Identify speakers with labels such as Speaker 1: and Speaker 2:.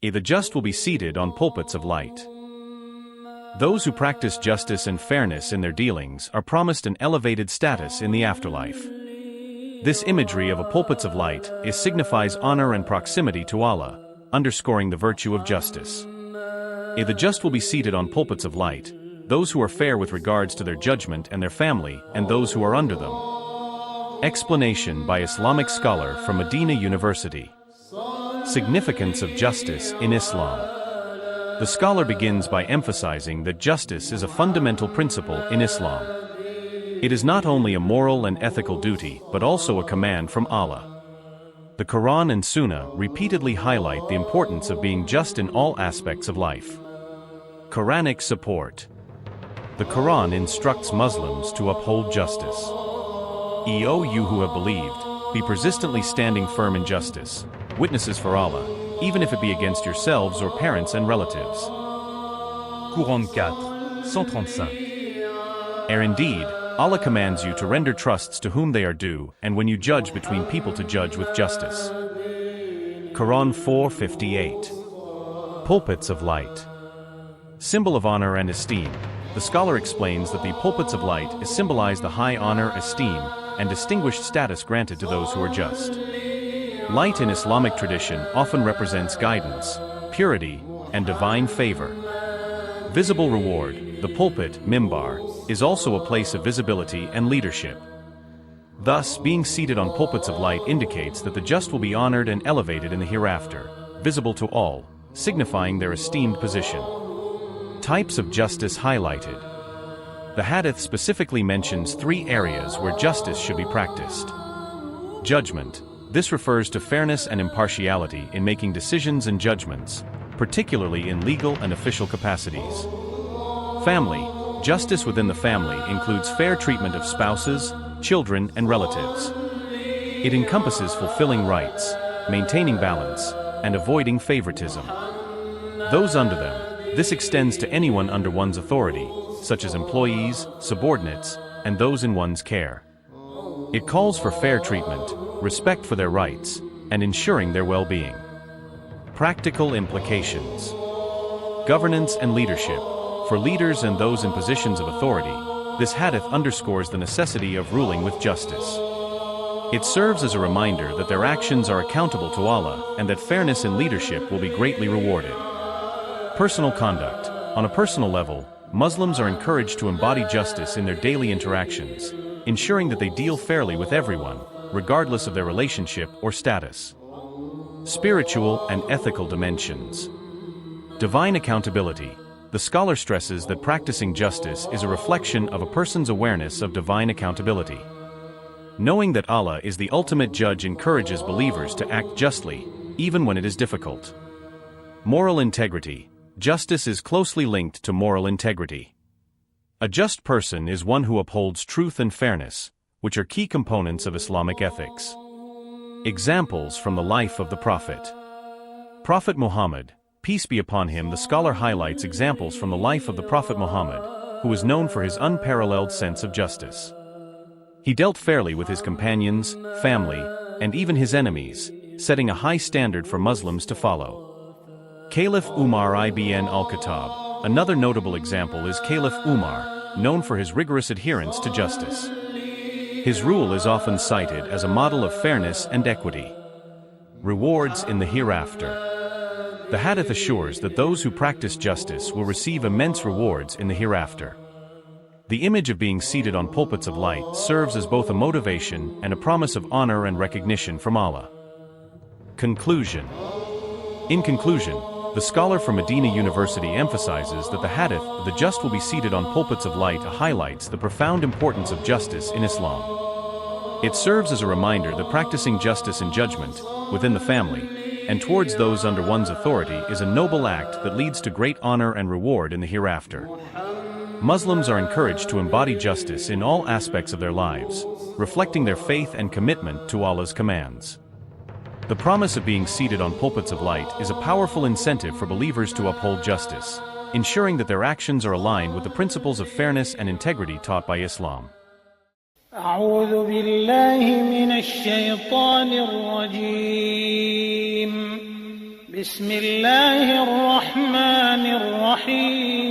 Speaker 1: The just will be seated on pulpits of light. Those who practice justice and fairness in their dealings are promised an elevated status in the afterlife. This imagery of a pulpits of light signifies honor and proximity to Allah, underscoring the virtue of justice. The just will be seated on pulpits of light, those who are fair with regards to their judgment and their family, and those who are under them. Explanation by Islamic scholar from Medina University. Significance of justice in Islam. The scholar begins by emphasizing that justice is a fundamental principle in Islam. It is not only a moral and ethical duty but also a command from Allah. The Quran and Sunnah repeatedly highlight the importance of being just in all aspects of life. Quranic support. The Quran instructs Muslims to uphold justice. O you who have believed, be persistently standing firm in justice, witnesses for Allah, even if it be against yourselves or parents and relatives.
Speaker 2: Quran 4, 135.
Speaker 1: Indeed, Allah commands you to render trusts to whom they are due, and when you judge between people to judge with justice. Quran 4:58. Pulpits of light. Symbol of honor and esteem. The scholar explains that the pulpits of light symbolize the high honor, esteem, and distinguished status granted to those who are just. Light in Islamic tradition often represents guidance, purity, and divine favor. Visible reward, the pulpit, mimbar, is also a place of visibility and leadership. Thus, being seated on pulpits of light indicates that the just will be honored and elevated in the hereafter, visible to all, signifying their esteemed position. Types of justice highlighted. The Hadith specifically mentions 3 areas where justice should be practiced. Judgment. This refers to fairness and impartiality in making decisions and judgments, particularly in legal and official capacities. Family. Justice within the family includes fair treatment of spouses, children, and relatives. It encompasses fulfilling rights, maintaining balance, and avoiding favoritism. Those under them. This extends to anyone under one's authority, such as employees, subordinates, and those in one's care. It calls for fair treatment, respect for their rights, and ensuring their well-being. Practical implications. Governance and leadership. For leaders and those in positions of authority, this hadith underscores the necessity of ruling with justice. It serves as a reminder that their actions are accountable to Allah and that fairness in leadership will be greatly rewarded. Personal conduct. On a personal level, Muslims are encouraged to embody justice in their daily interactions, ensuring that they deal fairly with everyone, regardless of their relationship or status. Spiritual and ethical dimensions. Divine accountability. The scholar stresses that practicing justice is a reflection of a person's awareness of divine accountability. Knowing that Allah is the ultimate judge encourages believers to act justly, even when it is difficult. Moral integrity. Justice is closely linked to moral integrity. A just person is one who upholds truth and fairness, which are key components of Islamic ethics. Examples from the life of the Prophet. Prophet Muhammad, peace be upon him. The scholar highlights examples from the life of the Prophet Muhammad, who was known for his unparalleled sense of justice. He dealt fairly with his companions, family, and even his enemies, setting a high standard for Muslims to follow. Caliph Umar ibn al-Khattab. Another notable example is Caliph Umar, known for his rigorous adherence to justice. His rule is often cited as a model of fairness and equity. Rewards in the hereafter. The hadith assures that those who practice justice will receive immense rewards in the hereafter. The image of being seated on pulpits of light serves as both a motivation and a promise of honor and recognition from Allah. Conclusion. In conclusion, the scholar from Medina University emphasizes that the hadith, the just will be seated on pulpits of light, highlights the profound importance of justice in Islam. It serves as a reminder that practicing justice and judgment, within the family, and towards those under one's authority is a noble act that leads to great honor and reward in the hereafter. Muslims are encouraged to embody justice in all aspects of their lives, reflecting their faith and commitment to Allah's commands. The promise of being seated on pulpits of light is a powerful incentive for believers to uphold justice, ensuring that their actions are aligned with the principles of fairness and integrity taught by Islam.
Speaker 3: أعوذ بالله من الشيطان الرجيم بسم الله الرحمن الرحيم